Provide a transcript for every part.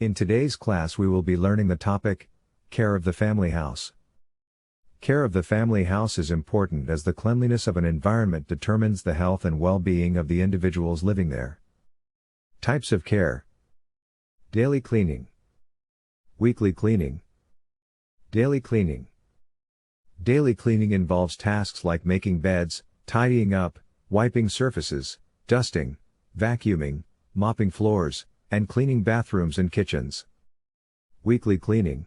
In today's class we will be learning the topic, care of the family house. Care of the family house is important as the cleanliness of an environment determines the health and well-being of the individuals living there. Types of care: daily cleaning, weekly cleaning, daily cleaning. Daily cleaning involves tasks like making beds, tidying up, wiping surfaces, dusting, vacuuming, mopping floors, and cleaning bathrooms and kitchens. Weekly cleaning.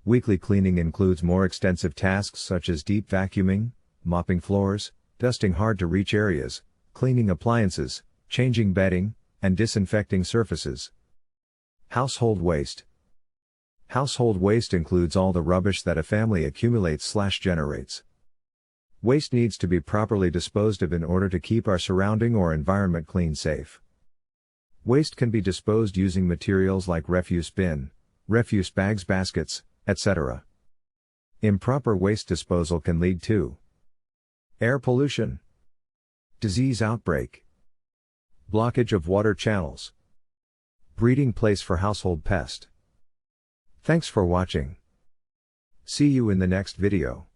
Weekly cleaning includes more extensive tasks such as deep vacuuming, mopping floors, dusting hard-to-reach areas, cleaning appliances, changing bedding, and disinfecting surfaces. Household waste. Household waste includes all the rubbish that a family accumulates/generates. Waste needs to be properly disposed of in order to keep our surrounding or environment clean safe. Waste can be disposed using materials like refuse bin, refuse bags, baskets, etc. Improper waste disposal can lead to air pollution, disease outbreak, blockage of water channels, breeding place for household pest. Thanks for watching. See you in the next video.